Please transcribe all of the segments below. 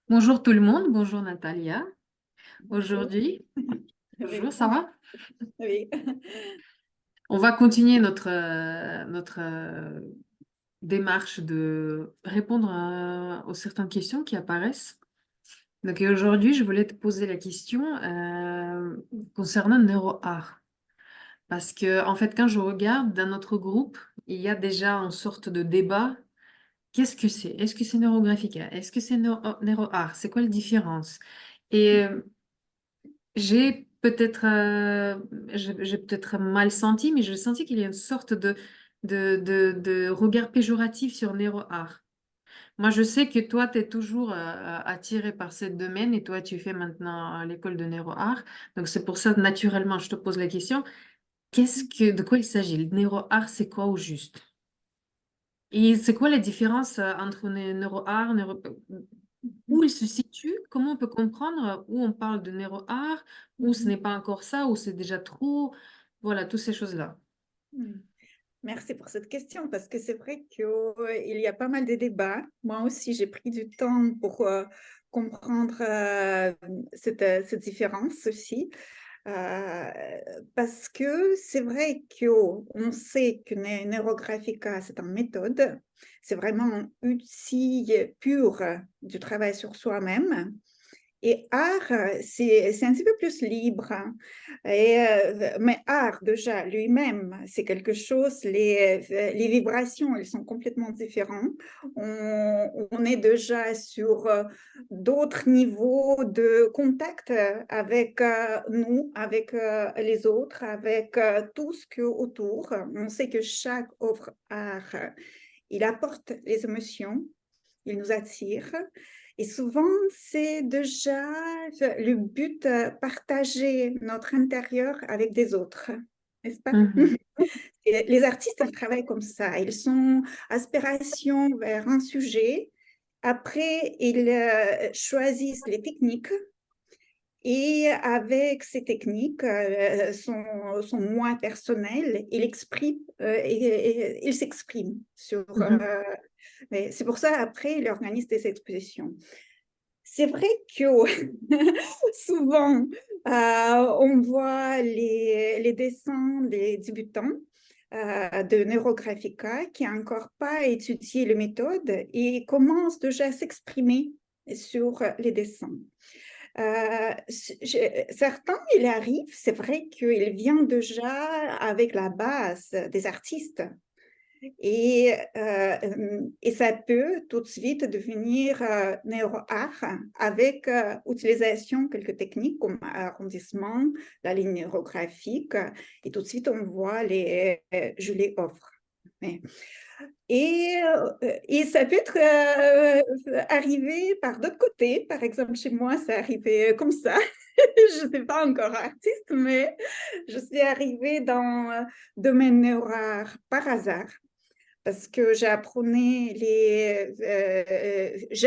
Bonjour tout le monde, bonjour Natalia. Bonjour. Aujourd'hui, bonjour, Oui, ça va? oui. On va continuer notre démarche de répondre aux certaines questions qui apparaissent. Donc aujourd'hui, je voulais te poser la question concernant le NeuroArt. Parce que, en fait, quand je regarde dans notre groupe, il y a déjà une sorte de débat. Qu'est-ce que c'est? Est-ce que c'est neurographica? Est-ce que c'est NeuroArt? C'est quoi la différence? Et j'ai peut-être mal senti, mais j'ai senti qu'il y a une sorte de regard péjoratif sur NeuroArt. Moi, je sais que toi, tu es toujours attiré par ce domaine et toi, tu fais maintenant l'école de NeuroArt. Donc, c'est pour ça, naturellement, je te pose la question. De quoi il s'agit? Le NeuroArt, c'est quoi au juste? Et c'est quoi la différence entre NeuroArt, où il se situe? Comment on peut comprendre où on parle de NeuroArt, où ce n'est pas encore ça, où c'est déjà trop? Voilà, toutes ces choses-là. Merci pour cette question parce que c'est vrai qu'il y a pas mal de débats. Moi aussi, j'ai pris du temps pour comprendre cette différence aussi. Euh, Parce que c'est vrai qu'on sait que Neurographica, c'est une méthode, c'est vraiment un outil pur du travail sur soi-même. Et art, c'est un petit peu plus libre, hein. Mais art, déjà, lui-même, c'est quelque chose, les vibrations, elles sont complètement différentes. On est déjà sur d'autres niveaux de contact avec nous, avec les autres, avec tout ce qui est autour. On sait que chaque œuvre art, il apporte les émotions, il nous attire. Et souvent, c'est déjà le but, partager notre intérieur avec des autres, n'est-ce pas? Mhm. Et les artistes, ils travaillent comme ça. Ils sont aspiration vers un sujet. Après, ils choisissent les techniques et avec ces techniques, son moi personnel, il s'exprime sur. Mhm. Mais c'est pour ça, après, il organise des expositions. C'est vrai que souvent, on voit les dessins des débutants de Neurographica qui n'ont encore pas étudié les méthodes et commencent déjà à s'exprimer sur les dessins. Certains, il arrive, c'est vrai qu'il vient déjà avec la base des artistes et ça peut tout de suite devenir neuroart avec utilisation quelques techniques comme arrondissement, la ligne neurographique, et tout de suite on voit je les offre. Et ça peut être arrivé par d'autres côtés. Par exemple, chez moi, c'est arrivé comme ça. Je ne suis pas encore artiste, mais je suis arrivée dans le domaine neuroart par hasard parce que j'ai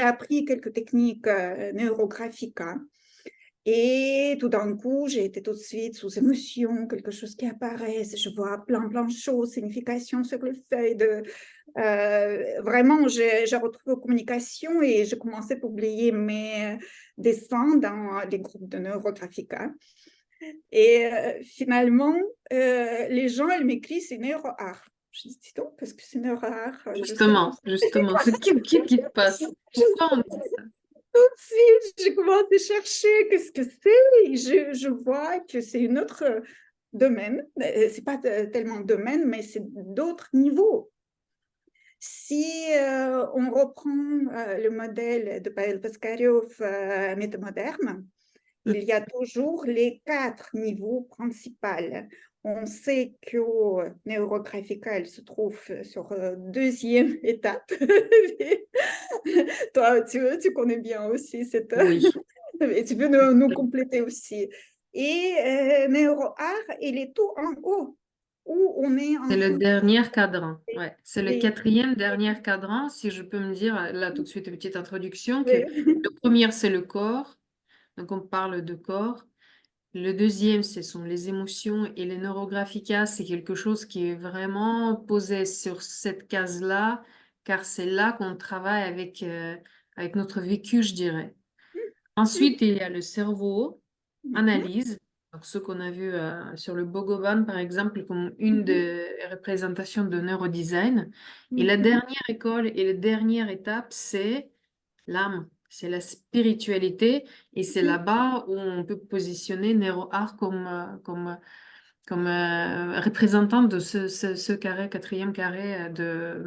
appris quelques techniques neurographiques, hein. Et tout d'un coup, j'ai été tout de suite sous émotion, quelque chose qui apparaît, je vois plein de choses, significations sur le feuille. Vraiment, j'ai retrouvé communication et j'ai commencé à publier mes dessins dans les groupes de neurographica. Et finalement, les gens, ils m'écrivent, c'est neuroart. Je dis, dis donc, parce que c'est neuroart, je sais pas. Justement, c'est qui te passe? Pourquoi on dit ça? Tout de suite, j'ai commencé à chercher qu'est-ce que c'est. Et je vois que c'est un autre domaine. C'est pas tellement domaine, mais c'est d'autres niveaux. Si on reprend le modèle de Pavel Paskariov, métamoderne, il y a toujours les 4 niveaux principaux. On sait que Neurographica, elle se trouve sur deuxième étape. Toi, tu connais bien aussi cette. Oui, Et tu peux nous compléter aussi. Et NeuroArt, il est tout en haut, où on est en c'est le train de dernier cadran. Ouais, c'est le oui, quatrième dernier cadran, si je peux me dire, là tout de suite une petite introduction, que oui. le premier c'est le corps, donc on parle de corps. Le deuxième, ce sont les émotions et les neurographica, c'est quelque chose qui est vraiment posé sur cette case-là, car c'est là qu'on travaille avec notre vécu, je dirais. Ensuite, il y a le cerveau, Mhm, analyse. Donc, ce qu'on a vu sur le Bogovan, par exemple, comme une mhm, des représentations de neurodesign. Et la mhm, dernière école et la dernière étape, c'est l'âme, c'est la spiritualité. Et c'est mhm. là-bas où on peut positionner NeuroArt comme représentant de ce carré, quatrième carré de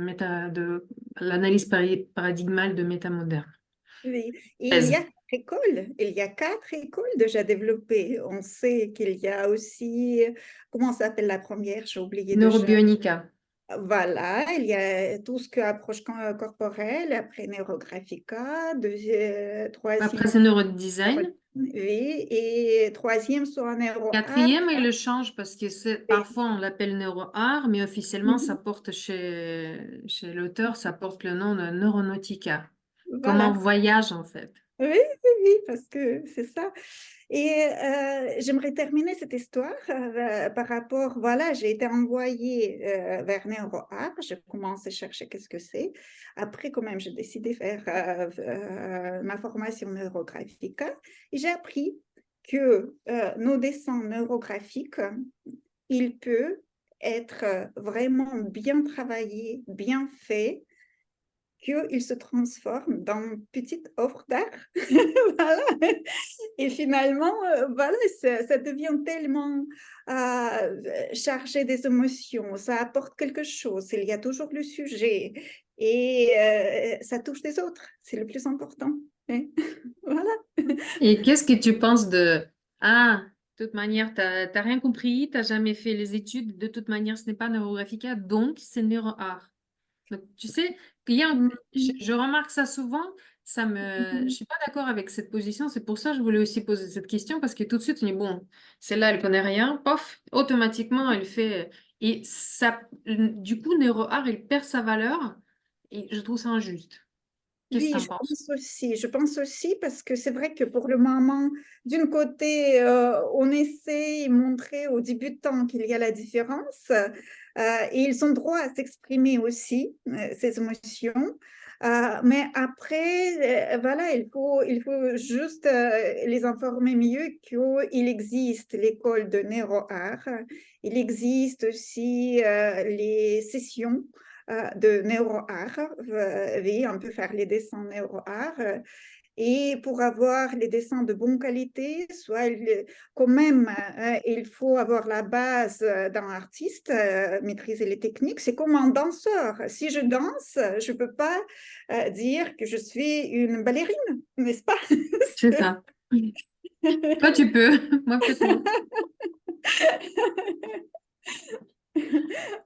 l'analyse paradigmale de métamoderne. Oui. Et il y a 13. 4 écoles. Il y a 4 écoles déjà développées. On sait qu'il y a aussi, comment s'appelle la première? J'ai oublié déjà. Neurobionica. Voilà, il y a tout ce que approche corporelle, après Neurographica, troisième, Après, c'est neurodesign. oui, et troisième soit NeuroArt. Quatrième, il le change parce que parfois on l'appelle neuroart, mais officiellement, ça Mhm. porte chez l'auteur, ça porte le nom de Neuronautica. Comme un Voilà. voyage, en fait. Oui, oui, oui, parce que c'est ça. Et j'aimerais terminer cette histoire par rapport, voilà, j'ai été envoyée vers NeuroArt, j'ai commencé à chercher qu'est-ce que c'est. Après, quand même, j'ai décidé de faire ma formation neurographique et j'ai appris que nos dessins neurographiques, il peut être vraiment bien travaillé, bien fait, qu'il se transforme dans une petite œuvre d'art. Voilà. Et finalement, voilà, ça devient tellement chargé des émotions, ça apporte quelque chose, il y a toujours le sujet et ça touche les autres, c'est le plus important. Hein. Voilà. Et qu'est-ce que tu penses de... Ah, de toute manière, t'as rien compris, t'as jamais fait les études, de toute manière, ce n'est pas Neurographica, donc c'est neuroart. Donc, tu sais, je Mhm. remarque ça souvent, je Mhm. suis pas d'accord avec cette position, c'est pour ça que je voulais aussi poser cette question, parce que tout de suite, on dit, bon, celle-là, elle connaît rien, pof, automatiquement, elle fait... Et ça, du coup, NeuroArt, il perd sa valeur, et je trouve ça injuste. Qu'est-ce que tu Oui, en penses? je pense aussi parce que c'est vrai que pour le moment, d'un côté, on essaie de montrer aux débutants qu'il y a la différence et ils ont droit à s'exprimer aussi, ces émotions. Mais après, voilà, il faut juste les informer mieux qu'il existe l'école de NeuroArt, il existe aussi les sessions de NeuroArt. Oui, on peut faire les dessins NeuroArt. Et pour avoir les dessins de bonne qualité, quand même, il faut avoir la base d'un artiste, maîtriser les techniques. C'est comme un danseur. Si je danse, je ne peux pas dire que je suis une ballerine, n'est-ce pas? C'est ça. Toi, tu peux, moi peut-être non.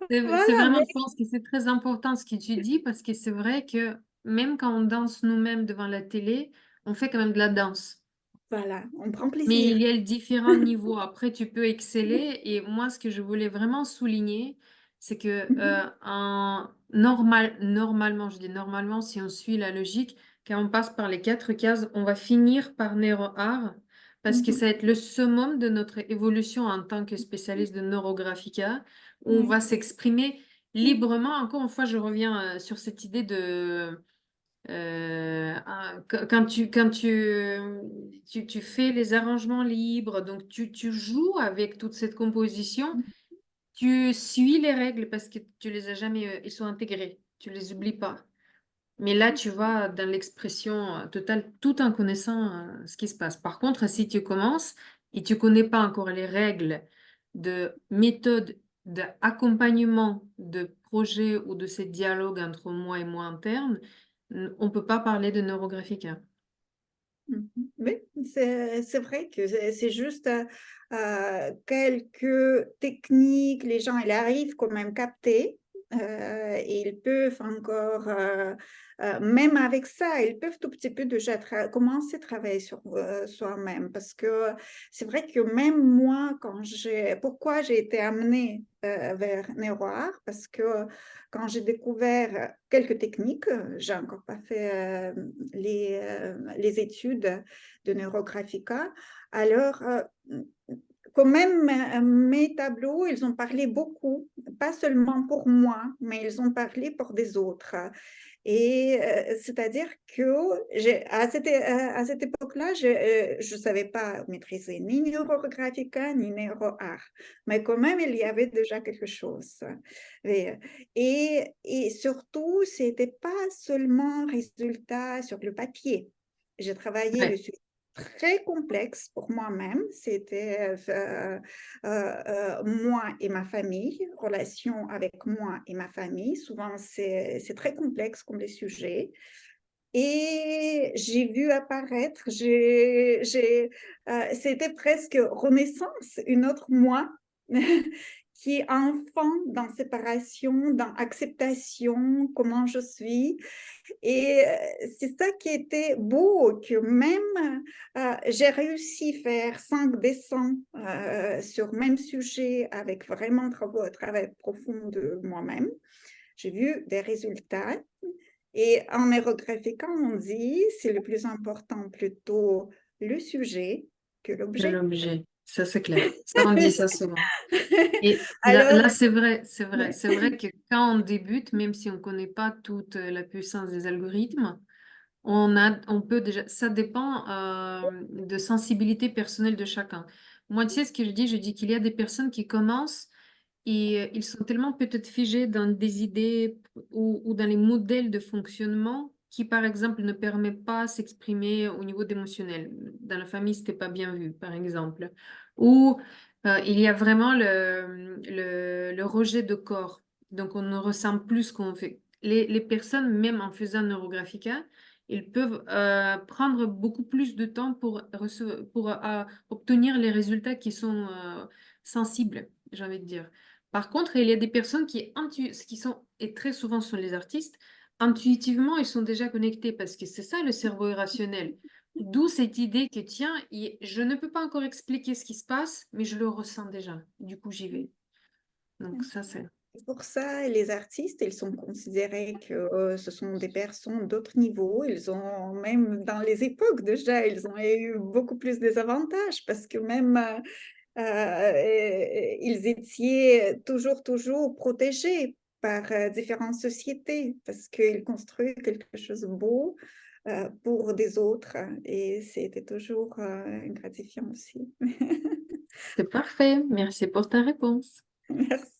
C'est Voilà, vraiment, mais je pense que c'est très important ce que tu dis parce que c'est vrai que même quand on danse nous-mêmes devant la télé, on fait quand même de la danse. voilà, on prend Mais il plaisir. y a différents niveaux. Après, tu peux exceller. Et moi, ce que je voulais vraiment souligner, c'est que normalement, je dis normalement, si on suit la logique, quand on passe par les 4 cases, on va finir par NeuroArt parce que ça va être le summum de notre évolution en tant que spécialiste de neurographica, où on Oui. va s'exprimer librement. Encore une fois, je reviens sur cette idée de quand tu fais les arrangements libres, donc tu joues avec toute cette composition, tu suis les règles parce que tu les as jamais, ils sont intégrés, tu les oublies pas. Mais là, tu vas dans l'expression totale tout en connaissant ce qui se passe. Par contre, si tu commences et tu connais pas encore les règles de méthode d'accompagnement de projet ou de ces dialogues entre moi et moi interne, on peut pas parler de neurographique, hein. Mhm. Oui, c'est vrai que c'est juste quelques techniques, les gens ils arrivent quand même capter et ils peuvent encore, même avec ça, ils peuvent tout petit peu déjà commencer à travailler sur soi-même parce que c'est vrai que même moi, pourquoi j'ai été amenée vers NeuroArt, parce que quand j'ai découvert quelques techniques, j'ai encore pas fait les études de Neurographica. Alors, quand même, mes tableaux, ils ont parlé beaucoup, pas seulement pour moi, mais ils ont parlé pour des autres. Et c'est-à-dire que à cette époque-là, je ne savais pas maîtriser ni Neurographica ni NeuroArt, mais quand même, il y avait déjà quelque chose. Et, et surtout, ce n'était pas seulement résultat sur le papier. J'ai travaillé le Ouais. sujet très complexe pour moi-même. C'était moi et ma famille, relation avec moi et ma famille. Souvent, c'est très complexe comme les sujets. Et j'ai vu apparaître, c'était presque renaissance, une autre moi qui est enfant dans séparation, dans acceptation, comment je suis. Et c'est ça qui était beau, que même j'ai réussi à faire 5 dessins sur le même sujet avec vraiment un travail profond de moi-même. J'ai vu des résultats. Et en aérographiquant, on dit c'est le plus important plutôt le sujet que De l'objet. l'objet. Ça, c'est clair. Ça, on dit ça souvent. Et Alors, là, c'est vrai, c'est vrai. ouais, C'est vrai que quand on débute, même si on ne connaît pas toute la puissance des algorithmes, on peut déjà, ça dépend de sensibilité personnelle de chacun. Moi, tu sais ce que je dis qu'il y a des personnes qui commencent et ils sont tellement peut-être figés dans des idées ou dans les modèles de fonctionnement qui, par exemple, ne permettent pas s'exprimer au niveau d'émotionnel. Dans la famille, c'était pas bien vu, par exemple. Ou il y a vraiment le rejet de corps. Donc, on ne ressent plus ce qu'on fait. Les personnes, même en faisant Neurographica, ils peuvent prendre beaucoup plus de temps pour obtenir les résultats qui sont sensibles, j'ai envie de dire. Par contre, il y a des personnes qui sont, et très souvent ce sont les artistes, intuitivement, ils sont déjà connectés parce que c'est ça le cerveau irrationnel. D'où cette idée que, tiens, je ne peux pas encore expliquer ce qui se passe, mais je le ressens déjà. Du coup, j'y vais. Donc ça, c'est... pour ça, les artistes, ils sont considérés que ce sont des personnes d'autres niveaux. Ils ont, même dans les époques déjà, ils ont eu beaucoup plus des avantages parce que même ils étaient toujours protégés par différentes sociétés parce qu'ils construisent quelque chose de beau pour des autres et c'était toujours gratifiant aussi. C'est parfait. Merci pour ta réponse. Merci.